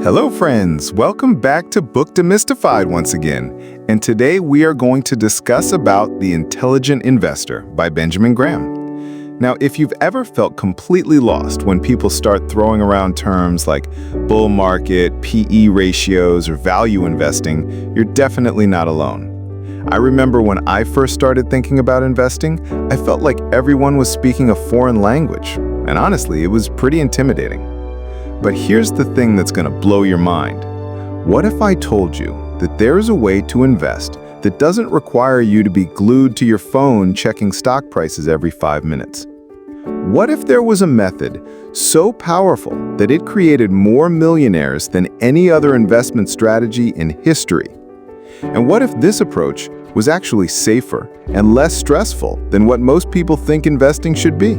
Hello friends, welcome back to Book Demystified once again. And today we are going to discuss about The Intelligent Investor by Benjamin Graham. Now, if you've ever felt completely lost when people start throwing around terms like bull market, PE ratios, or value investing, you're definitely not alone. I remember when I first started thinking about investing, I felt like everyone was speaking a foreign language. And honestly, it was pretty intimidating. But here's the thing that's going to blow your mind. What if I told you that there's a way to invest that doesn't require you to be glued to your phone checking stock prices every 5 minutes? What if there was a method so powerful that it created more millionaires than any other investment strategy in history? And what if this approach was actually safer and less stressful than what most people think investing should be?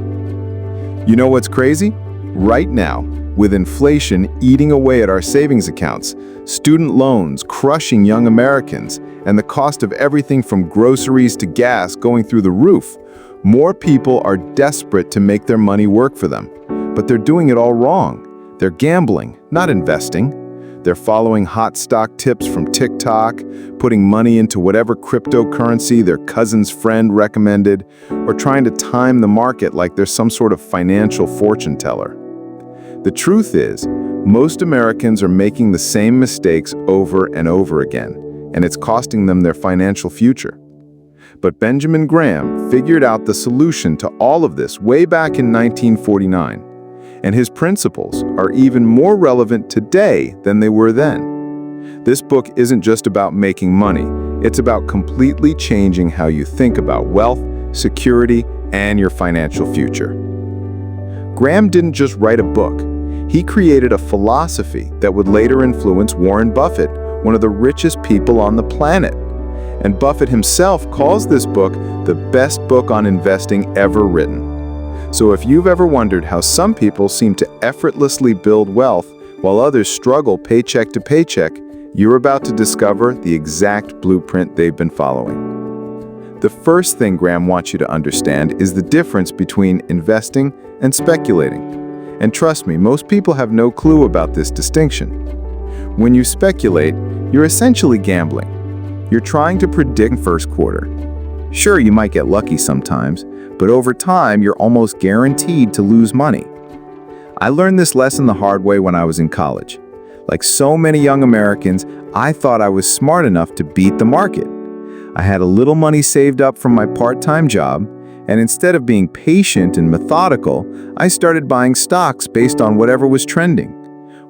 You know what's crazy? Right now, with inflation eating away at our savings accounts, student loans crushing young Americans, and the cost of everything from groceries to gas going through the roof, more people are desperate to make their money work for them. But they're doing it all wrong. They're gambling, not investing. They're following hot stock tips from TikTok, putting money into whatever cryptocurrency their cousin's friend recommended, or trying to time the market like they're some sort of financial fortune teller. The truth is, most Americans are making the same mistakes over and over again, and it's costing them their financial future. But Benjamin Graham figured out the solution to all of this way back in 1949, and his principles are even more relevant today than they were then. This book isn't just about making money, it's about completely changing how you think about wealth, security, and your financial future. Graham didn't just write a book. He created a philosophy that would later influence Warren Buffett, one of the richest people on the planet. And Buffett himself calls this book the best book on investing ever written. So if you've ever wondered how some people seem to effortlessly build wealth while others struggle paycheck to paycheck, you're about to discover the exact blueprint they've been following. The first thing Graham wants you to understand is the difference between investing and speculating. And trust me, most people have no clue about this distinction. When you speculate, you're essentially gambling. You're trying to predict first quarter. Sure, you might get lucky sometimes, but over time, you're almost guaranteed to lose money. I learned this lesson the hard way when I was in college. Like so many young Americans, I thought I was smart enough to beat the market. I had a little money saved up from my part-time job, and instead of being patient and methodical, I started buying stocks based on whatever was trending.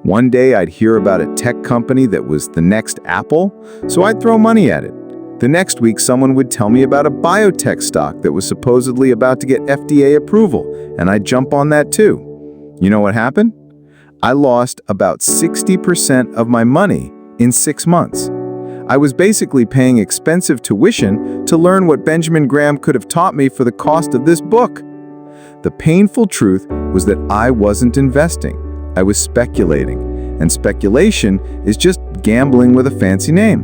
One day I'd hear about a tech company that was the next Apple, so I'd throw money at it. The next week someone would tell me about a biotech stock that was supposedly about to get FDA approval, and I'd jump on that too. You know what happened? I lost about 60% of my money in 6 months. I was basically paying expensive tuition to learn what Benjamin Graham could have taught me for the cost of this book. The painful truth was that I wasn't investing. I was speculating, and speculation is just gambling with a fancy name.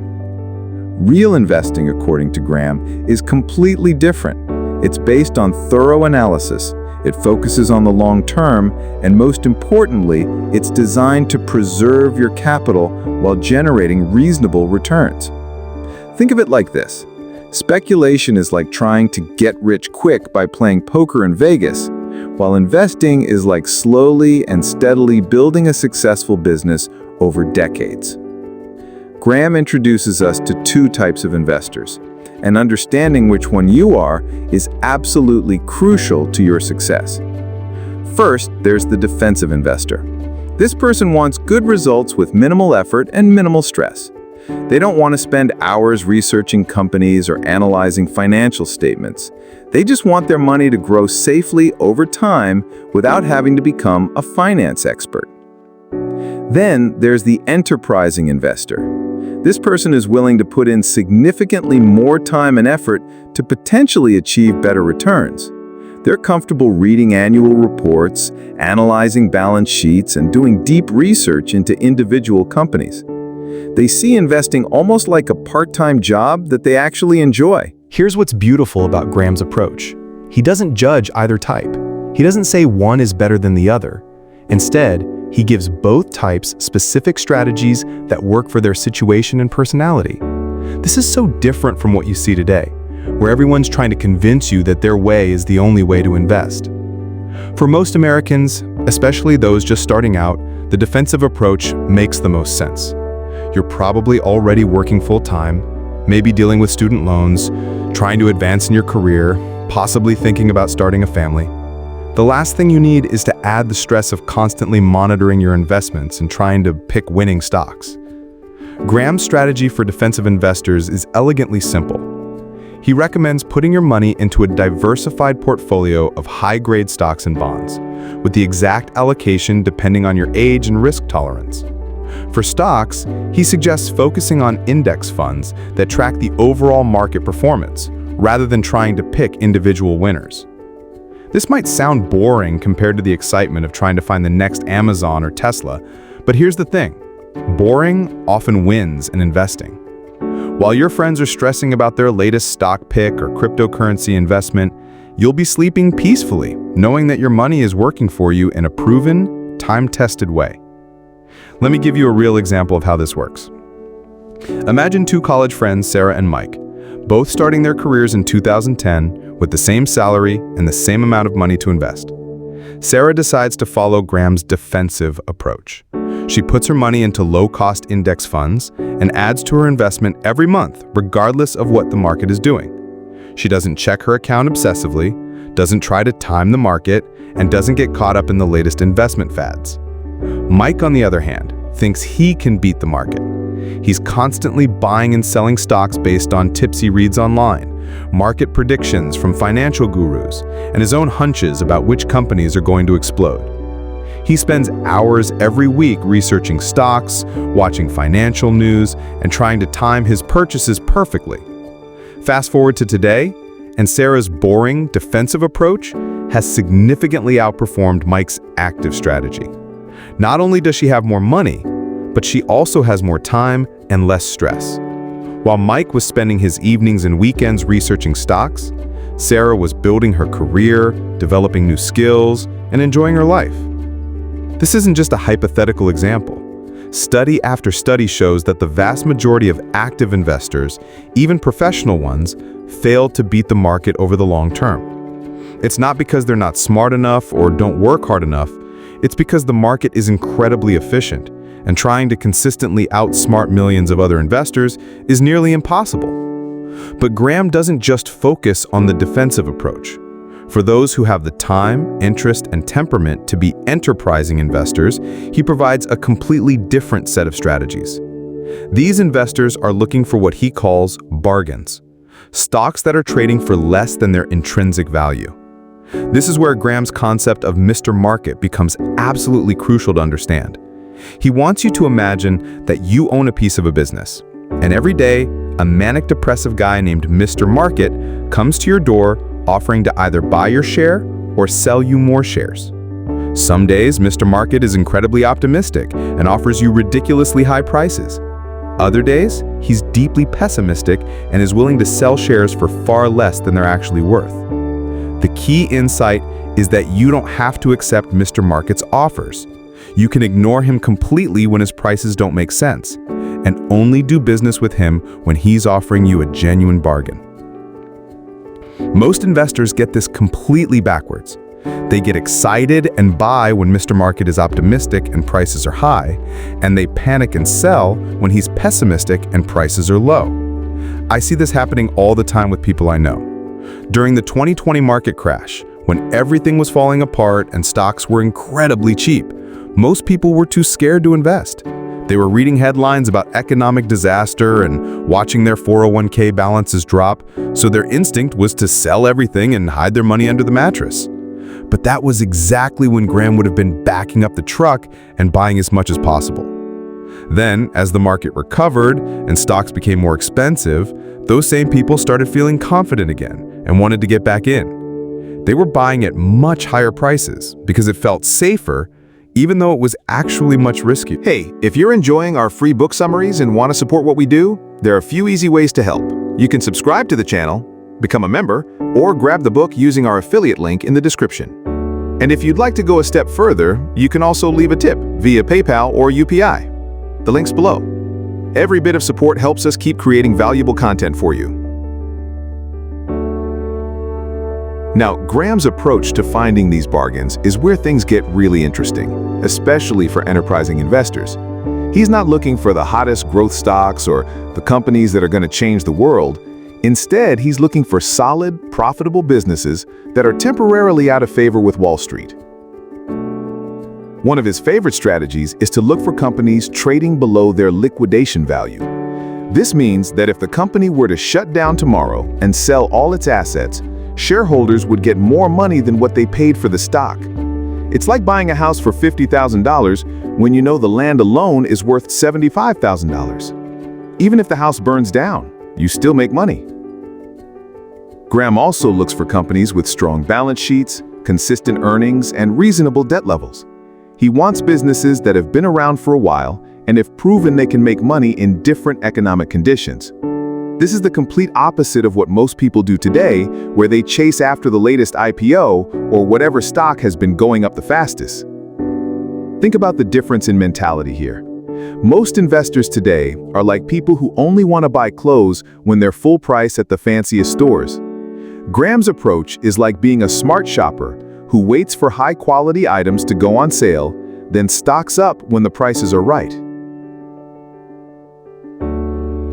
Real investing, according to Graham, is completely different. It's based on thorough analysis. It focuses on the long term, and most importantly, it's designed to preserve your capital while generating reasonable returns. Think of it like this. Speculation is like trying to get rich quick by playing poker in Vegas, while investing is like slowly and steadily building a successful business over decades. Graham introduces us to two types of investors, and understanding which one you are is absolutely crucial to your success. First, there's the defensive investor. This person wants good results with minimal effort and minimal stress. They don't want to spend hours researching companies or analyzing financial statements. They just want their money to grow safely over time without having to become a finance expert. Then there's the enterprising investor. This person is willing to put in significantly more time and effort to potentially achieve better returns. They're comfortable reading annual reports, analyzing balance sheets, and doing deep research into individual companies. They see investing almost like a part-time job that they actually enjoy. Here's what's beautiful about Graham's approach. He doesn't judge either type. He doesn't say one is better than the other. Instead, he gives both types specific strategies that work for their situation and personality. This is so different from what you see today, where everyone's trying to convince you that their way is the only way to invest. For most Americans, especially those just starting out, the defensive approach makes the most sense. You're probably already working full-time, maybe dealing with student loans, trying to advance in your career, possibly thinking about starting a family. The last thing you need is to add the stress of constantly monitoring your investments and trying to pick winning stocks. Graham's strategy for defensive investors is elegantly simple. He recommends putting your money into a diversified portfolio of high-grade stocks and bonds, with the exact allocation depending on your age and risk tolerance. For stocks, he suggests focusing on index funds that track the overall market performance, rather than trying to pick individual winners. This might sound boring compared to the excitement of trying to find the next Amazon or Tesla, but here's the thing: boring often wins in investing. While your friends are stressing about their latest stock pick or cryptocurrency investment, you'll be sleeping peacefully, knowing that your money is working for you in a proven, time-tested way. Let me give you a real example of how this works. Imagine two college friends, Sarah and Mike, both starting their careers in 2010 with the same salary and the same amount of money to invest. Sarah decides to follow Graham's defensive approach. She puts her money into low-cost index funds and adds to her investment every month, regardless of what the market is doing. She doesn't check her account obsessively, doesn't try to time the market, and doesn't get caught up in the latest investment fads. Mike, on the other hand, thinks he can beat the market. He's constantly buying and selling stocks based on tips he reads online, market predictions from financial gurus, and his own hunches about which companies are going to explode. He spends hours every week researching stocks, watching financial news, and trying to time his purchases perfectly. Fast forward to today, and Sarah's boring, defensive approach has significantly outperformed Mike's active strategy. Not only does she have more money, but she also has more time and less stress. While Mike was spending his evenings and weekends researching stocks, Sarah was building her career, developing new skills, and enjoying her life. This isn't just a hypothetical example. Study after study shows that the vast majority of active investors, even professional ones, fail to beat the market over the long term. It's not because they're not smart enough or don't work hard enough. It's because the market is incredibly efficient, and trying to consistently outsmart millions of other investors is nearly impossible. But Graham doesn't just focus on the defensive approach. For those who have the time, interest, and temperament to be enterprising investors, he provides a completely different set of strategies. These investors are looking for what he calls bargains, stocks that are trading for less than their intrinsic value. This is where Graham's concept of Mr. Market becomes absolutely crucial to understand. He wants you to imagine that you own a piece of a business, and every day, a manic depressive guy named Mr. Market comes to your door offering to either buy your share or sell you more shares. Some days, Mr. Market is incredibly optimistic and offers you ridiculously high prices. Other days, he's deeply pessimistic and is willing to sell shares for far less than they're actually worth. The key insight is that you don't have to accept Mr. Market's offers. You can ignore him completely when his prices don't make sense, and only do business with him when he's offering you a genuine bargain. Most investors get this completely backwards. They get excited and buy when Mr. Market is optimistic and prices are high, and they panic and sell when he's pessimistic and prices are low. I see this happening all the time with people I know. During the 2020 market crash, when everything was falling apart and stocks were incredibly cheap, most people were too scared to invest. They were reading headlines about economic disaster and watching their 401k balances drop, so their instinct was to sell everything and hide their money under the mattress. But that was exactly when Graham would have been backing up the truck and buying as much as possible. Then, as the market recovered and stocks became more expensive, those same people started feeling confident again and wanted to get back in. They were buying at much higher prices because it felt safer, even though it was actually much riskier. Hey, if you're enjoying our free book summaries and want to support what we do, there are a few easy ways to help. You can subscribe to the channel, become a member, or grab the book using our affiliate link in the description. And if you'd like to go a step further, you can also leave a tip via PayPal or UPI. The link's below. Every bit of support helps us keep creating valuable content for you. Now, Graham's approach to finding these bargains is where things get really interesting, especially for enterprising investors. He's not looking for the hottest growth stocks or the companies that are going to change the world. Instead, he's looking for solid, profitable businesses that are temporarily out of favor with Wall Street. One of his favorite strategies is to look for companies trading below their liquidation value. This means that if the company were to shut down tomorrow and sell all its assets, shareholders would get more money than what they paid for the stock. It's like buying a house for $50,000 when you know the land alone is worth $75,000. Even if the house burns down, you still make money. Graham also looks for companies with strong balance sheets, consistent earnings, and reasonable debt levels. He wants businesses that have been around for a while and have proven they can make money in different economic conditions. This is the complete opposite of what most people do today, where they chase after the latest IPO or whatever stock has been going up the fastest. Think about the difference in mentality here. Most investors today are like people who only want to buy clothes when they're full price at the fanciest stores. Graham's approach is like being a smart shopper who waits for high-quality items to go on sale, then stocks up when the prices are right.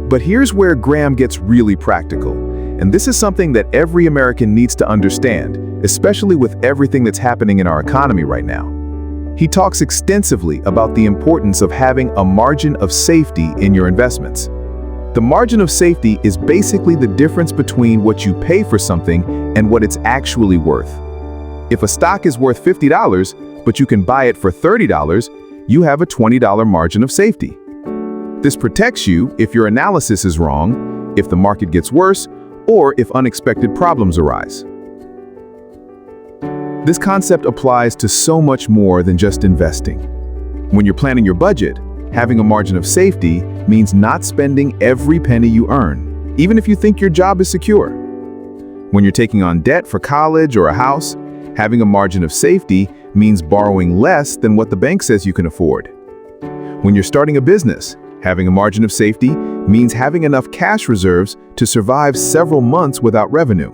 But here's where Graham gets really practical, and this is something that every American needs to understand, especially with everything that's happening in our economy right now. He talks extensively about the importance of having a margin of safety in your investments. The margin of safety is basically the difference between what you pay for something and what it's actually worth. If a stock is worth $50, but you can buy it for $30, you have a $20 margin of safety. This protects you if your analysis is wrong, if the market gets worse, or if unexpected problems arise. This concept applies to so much more than just investing. When you're planning your budget, having a margin of safety means not spending every penny you earn, even if you think your job is secure. When you're taking on debt for college or a house, having a margin of safety means borrowing less than what the bank says you can afford. When you're starting a business, having a margin of safety means having enough cash reserves to survive several months without revenue.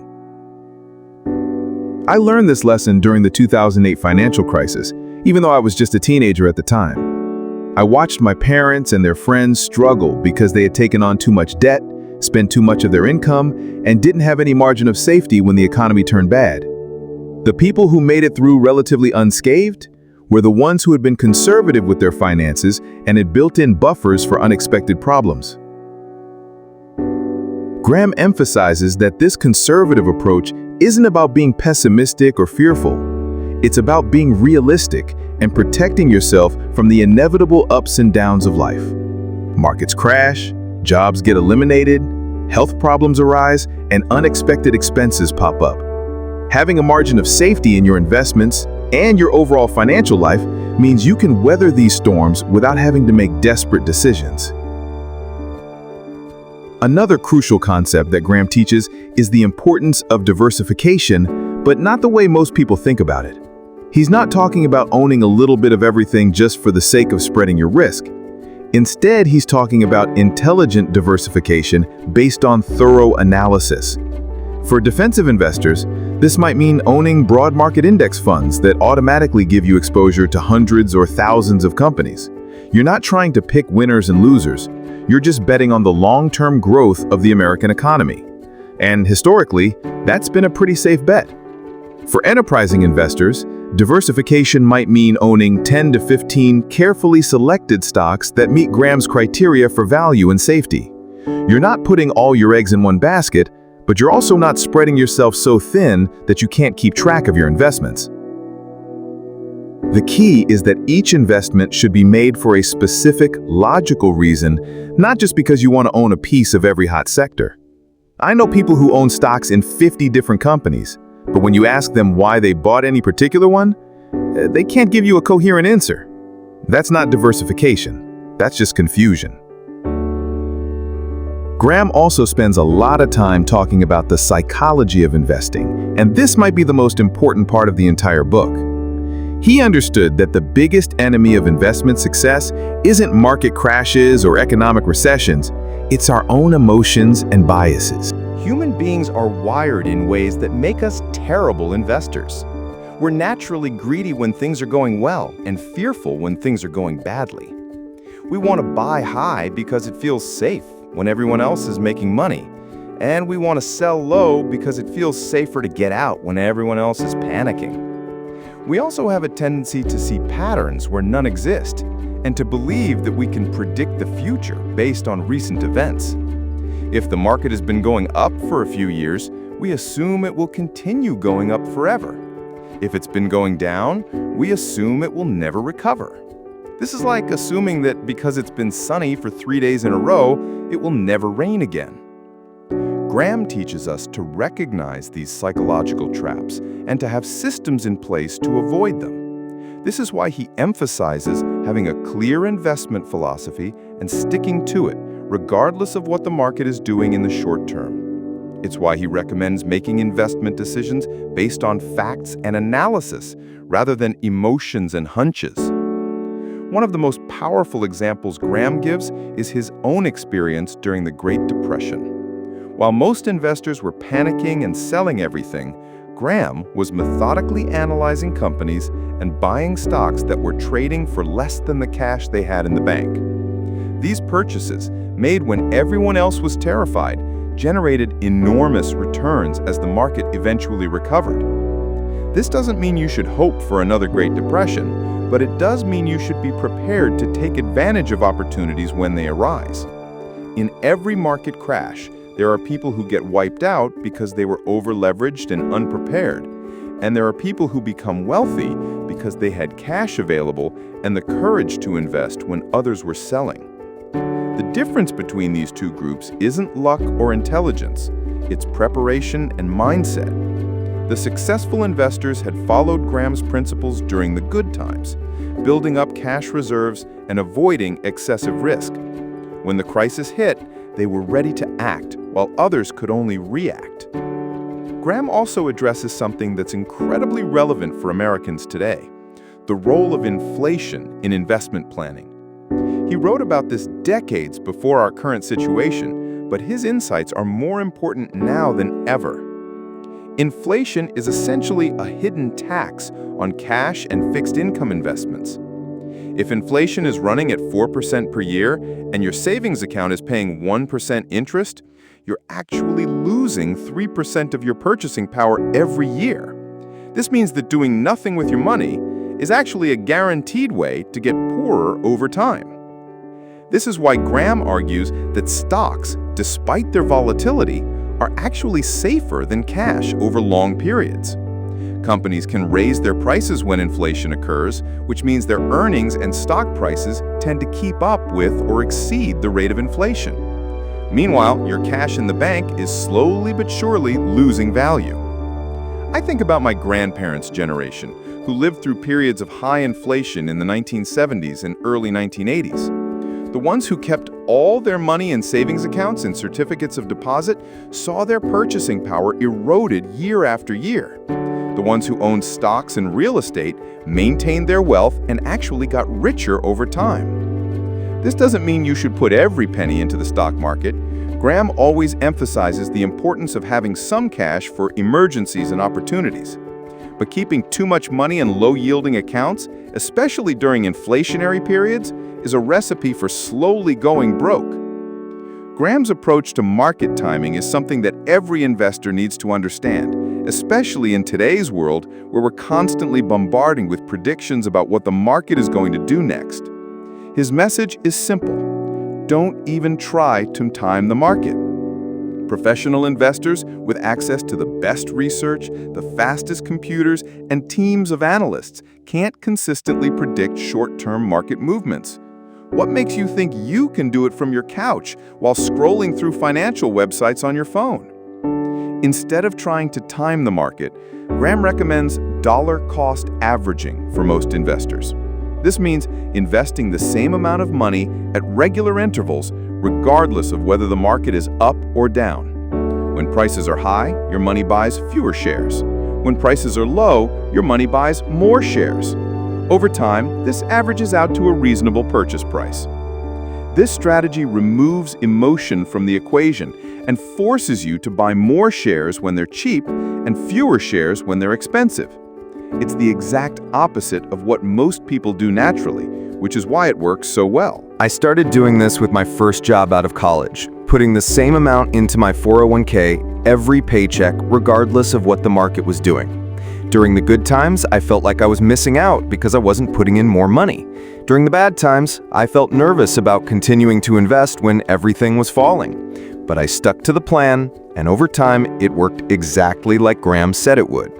I learned this lesson during the 2008 financial crisis, even though I was just a teenager at the time. I watched my parents and their friends struggle because they had taken on too much debt, spent too much of their income, and didn't have any margin of safety when the economy turned bad. The people who made it through relatively unscathed were the ones who had been conservative with their finances and had built-in buffers for unexpected problems. Graham emphasizes that this conservative approach isn't about being pessimistic or fearful. It's about being realistic and protecting yourself from the inevitable ups and downs of life. Markets crash, jobs get eliminated, health problems arise, and unexpected expenses pop up. Having a margin of safety in your investments and your overall financial life means you can weather these storms without having to make desperate decisions. Another crucial concept that Graham teaches is the importance of diversification, but not the way most people think about it. He's not talking about owning a little bit of everything just for the sake of spreading your risk. Instead, he's talking about intelligent diversification based on thorough analysis. For defensive investors, this might mean owning broad market index funds that automatically give you exposure to hundreds or thousands of companies. You're not trying to pick winners and losers. You're just betting on the long-term growth of the American economy. And historically, that's been a pretty safe bet. For enterprising investors, diversification might mean owning 10 to 15 carefully selected stocks that meet Graham's criteria for value and safety. You're not putting all your eggs in one basket, but you're also not spreading yourself so thin that you can't keep track of your investments. The key is that each investment should be made for a specific, logical reason, not just because you want to own a piece of every hot sector. I know people who own stocks in 50 different companies, but when you ask them why they bought any particular one, they can't give you a coherent answer. That's not diversification. That's just confusion. Graham also spends a lot of time talking about the psychology of investing, and this might be the most important part of the entire book. He understood that the biggest enemy of investment success isn't market crashes or economic recessions, it's our own emotions and biases. Human beings are wired in ways that make us terrible investors. We're naturally greedy when things are going well and fearful when things are going badly. We want to buy high because it feels safe when everyone else is making money, and we want to sell low because it feels safer to get out when everyone else is panicking. We also have a tendency to see patterns where none exist, and to believe that we can predict the future based on recent events. If the market has been going up for a few years, we assume it will continue going up forever. If it's been going down, we assume it will never recover. This is like assuming that because it's been sunny for 3 days in a row, it will never rain again. Graham teaches us to recognize these psychological traps and to have systems in place to avoid them. This is why he emphasizes having a clear investment philosophy and sticking to it, regardless of what the market is doing in the short term. It's why he recommends making investment decisions based on facts and analysis rather than emotions and hunches. One of the most powerful examples Graham gives is his own experience during the Great Depression. While most investors were panicking and selling everything, Graham was methodically analyzing companies and buying stocks that were trading for less than the cash they had in the bank. These purchases, made when everyone else was terrified, generated enormous returns as the market eventually recovered. This doesn't mean you should hope for another Great Depression, but it does mean you should be prepared to take advantage of opportunities when they arise. In every market crash, there are people who get wiped out because they were over-leveraged and unprepared, and there are people who become wealthy because they had cash available and the courage to invest when others were selling. The difference between these two groups isn't luck or intelligence, it's preparation and mindset. The successful investors had followed Graham's principles during the good times, building up cash reserves and avoiding excessive risk. When the crisis hit, they were ready to act, while others could only react. Graham also addresses something that's incredibly relevant for Americans today: the role of inflation in investment planning. He wrote about this decades before our current situation, but his insights are more important now than ever. Inflation is essentially a hidden tax on cash and fixed income investments. If inflation is running at 4% per year and your savings account is paying 1% interest, you're actually losing 3% of your purchasing power every year. This means that doing nothing with your money is actually a guaranteed way to get poorer over time. This is why Graham argues that stocks, despite their volatility, are actually safer than cash over long periods. Companies can raise their prices when inflation occurs, which means their earnings and stock prices tend to keep up with or exceed the rate of inflation. Meanwhile, your cash in the bank is slowly but surely losing value. I think about my grandparents' generation, who lived through periods of high inflation in the 1970s and early 1980s. The ones who kept all their money in savings accounts and certificates of deposit saw their purchasing power eroded year after year. The ones who owned stocks and real estate maintained their wealth and actually got richer over time. This doesn't mean you should put every penny into the stock market. Graham always emphasizes the importance of having some cash for emergencies and opportunities. But keeping too much money in low-yielding accounts, especially during inflationary periods, is a recipe for slowly going broke. Graham's approach to market timing is something that every investor needs to understand, especially in today's world where we're constantly bombarding with predictions about what the market is going to do next. His message is simple: don't even try to time the market. Professional investors with access to the best research, the fastest computers, and teams of analysts can't consistently predict short-term market movements. What makes you think you can do it from your couch while scrolling through financial websites on your phone? Instead of trying to time the market, Graham recommends dollar-cost averaging for most investors. This means investing the same amount of money at regular intervals, regardless of whether the market is up or down. When prices are high, your money buys fewer shares. When prices are low, your money buys more shares. Over time, this averages out to a reasonable purchase price. This strategy removes emotion from the equation and forces you to buy more shares when they're cheap and fewer shares when they're expensive. It's the exact opposite of what most people do naturally, which is why it works so well. I started doing this with my first job out of college, putting the same amount into my 401k every paycheck, regardless of what the market was doing. During the good times, I felt like I was missing out because I wasn't putting in more money. During the bad times, I felt nervous about continuing to invest when everything was falling. But I stuck to the plan, and over time, it worked exactly like Graham said it would.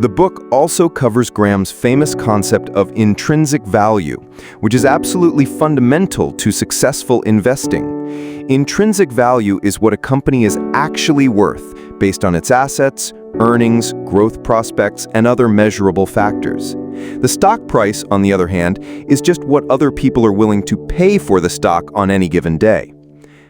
The book also covers Graham's famous concept of intrinsic value, which is absolutely fundamental to successful investing. Intrinsic value is what a company is actually worth based on its assets, earnings, growth prospects, and other measurable factors. The stock price, on the other hand, is just what other people are willing to pay for the stock on any given day.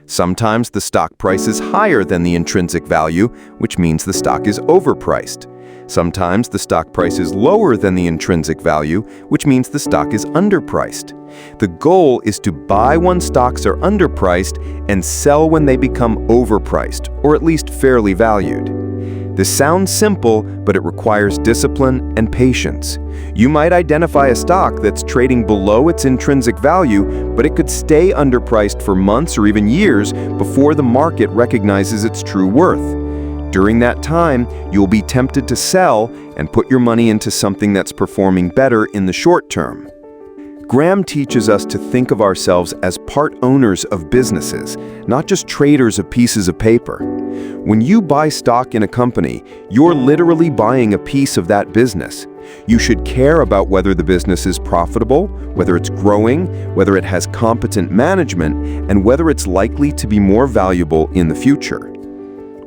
Sometimes the stock price is higher than the intrinsic value, which means the stock is overpriced. Sometimes the stock price is lower than the intrinsic value, which means the stock is underpriced. The goal is to buy when stocks are underpriced and sell when they become overpriced, or at least fairly valued. This sounds simple, but it requires discipline and patience. You might identify a stock that's trading below its intrinsic value, but it could stay underpriced for months or even years before the market recognizes its true worth. During that time, you'll be tempted to sell and put your money into something that's performing better in the short term. Graham teaches us to think of ourselves as part owners of businesses, not just traders of pieces of paper. When you buy stock in a company, you're literally buying a piece of that business. You should care about whether the business is profitable, whether it's growing, whether it has competent management, and whether it's likely to be more valuable in the future.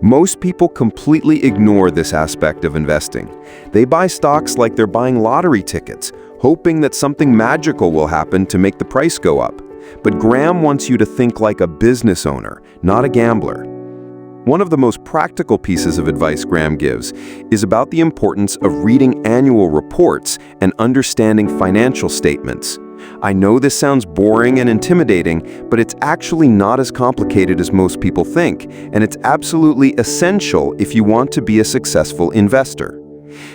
Most people completely ignore this aspect of investing. They buy stocks like they're buying lottery tickets, hoping that something magical will happen to make the price go up. But Graham wants you to think like a business owner, not a gambler. One of the most practical pieces of advice Graham gives is about the importance of reading annual reports and understanding financial statements. I know this sounds boring and intimidating, but it's actually not as complicated as most people think, and it's absolutely essential if you want to be a successful investor.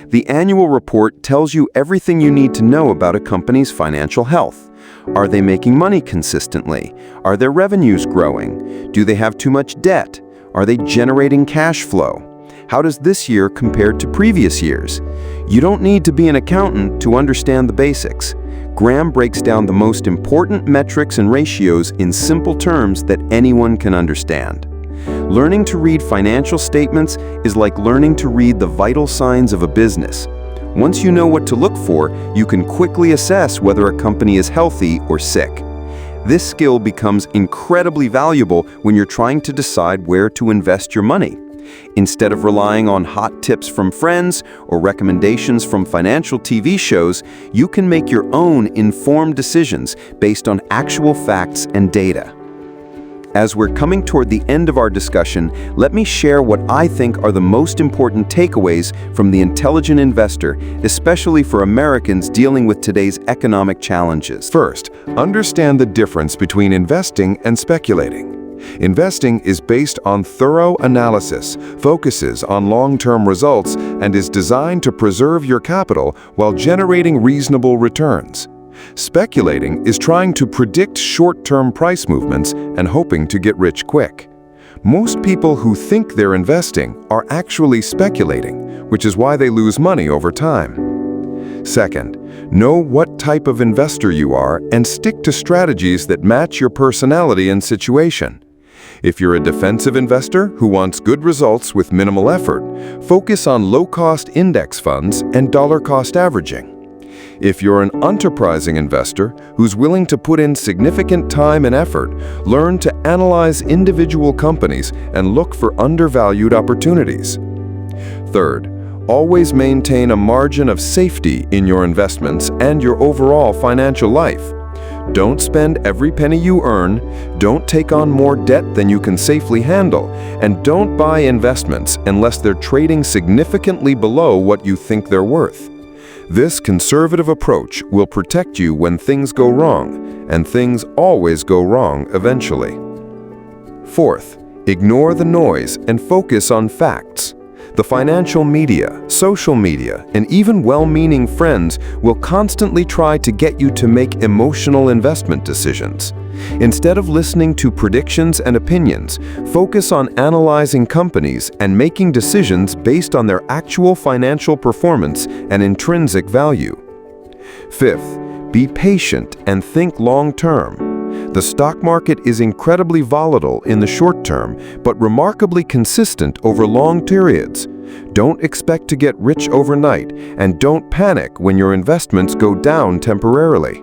The annual report tells you everything you need to know about a company's financial health. Are they making money consistently? Are their revenues growing? Do they have too much debt? Are they generating cash flow? How does this year compare to previous years? You don't need to be an accountant to understand the basics. Graham breaks down the most important metrics and ratios in simple terms that anyone can understand. Learning to read financial statements is like learning to read the vital signs of a business. Once you know what to look for, you can quickly assess whether a company is healthy or sick. This skill becomes incredibly valuable when you're trying to decide where to invest your money. Instead of relying on hot tips from friends or recommendations from financial TV shows, you can make your own informed decisions based on actual facts and data. As we're coming toward the end of our discussion, let me share what I think are the most important takeaways from The Intelligent Investor, especially for Americans dealing with today's economic challenges. First, understand the difference between investing and speculating. Investing is based on thorough analysis, focuses on long-term results, and is designed to preserve your capital while generating reasonable returns. Speculating is trying to predict short-term price movements and hoping to get rich quick. Most people who think they're investing are actually speculating, which is why they lose money over time. Second, know what type of investor you are and stick to strategies that match your personality and situation. If you're a defensive investor who wants good results with minimal effort, focus on low-cost index funds and dollar-cost averaging. If you're an enterprising investor who's willing to put in significant time and effort, learn to analyze individual companies and look for undervalued opportunities. Third, always maintain a margin of safety in your investments and your overall financial life. Don't spend every penny you earn, don't take on more debt than you can safely handle, and don't buy investments unless they're trading significantly below what you think they're worth. This conservative approach will protect you when things go wrong, and things always go wrong eventually. Fourth, ignore the noise and focus on facts. The financial media, social media, and even well-meaning friends will constantly try to get you to make emotional investment decisions. Instead of listening to predictions and opinions, focus on analyzing companies and making decisions based on their actual financial performance and intrinsic value. Fifth, be patient and think long-term. The stock market is incredibly volatile in the short term, but remarkably consistent over long periods. Don't expect to get rich overnight, and don't panic when your investments go down temporarily.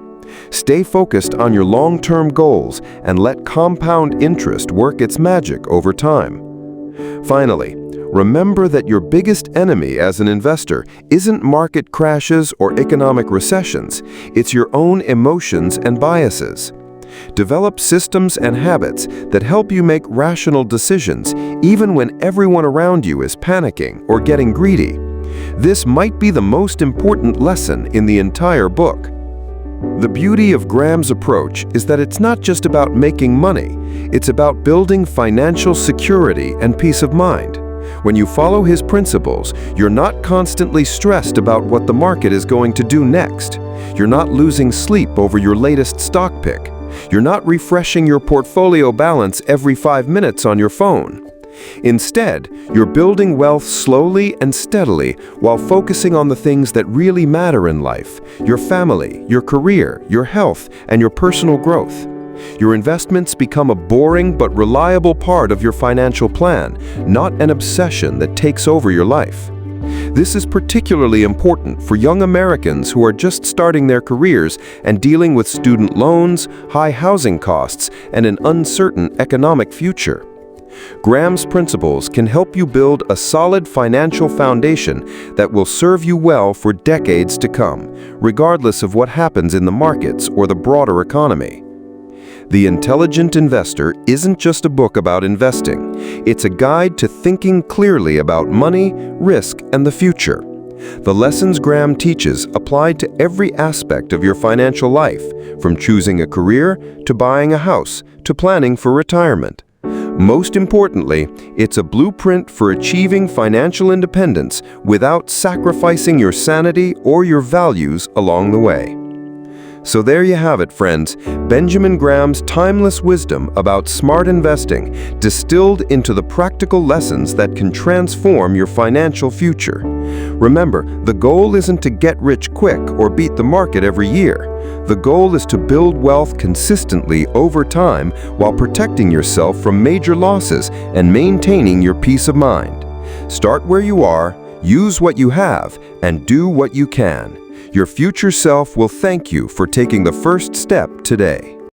Stay focused on your long-term goals and let compound interest work its magic over time. Finally, remember that your biggest enemy as an investor isn't market crashes or economic recessions, it's your own emotions and biases. Develop systems and habits that help you make rational decisions even when everyone around you is panicking or getting greedy. This might be the most important lesson in the entire book. The beauty of Graham's approach is that it's not just about making money, it's about building financial security and peace of mind. When you follow his principles, you're not constantly stressed about what the market is going to do next. You're not losing sleep over your latest stock pick. You're not refreshing your portfolio balance every 5 minutes on your phone. Instead, you're building wealth slowly and steadily while focusing on the things that really matter in life: your family, your career, your health, and your personal growth. Your investments become a boring but reliable part of your financial plan, not an obsession that takes over your life. This is particularly important for young Americans who are just starting their careers and dealing with student loans, high housing costs, and an uncertain economic future. Graham's principles can help you build a solid financial foundation that will serve you well for decades to come, regardless of what happens in the markets or the broader economy. The Intelligent Investor isn't just a book about investing. It's a guide to thinking clearly about money, risk, and the future. The lessons Graham teaches apply to every aspect of your financial life, from choosing a career, to buying a house, to planning for retirement. Most importantly, it's a blueprint for achieving financial independence without sacrificing your sanity or your values along the way. So there you have it, friends, Benjamin Graham's timeless wisdom about smart investing, distilled into the practical lessons that can transform your financial future. Remember, the goal isn't to get rich quick or beat the market every year. The goal is to build wealth consistently over time while protecting yourself from major losses and maintaining your peace of mind. Start where you are, use what you have, and do what you can. Your future self will thank you for taking the first step today.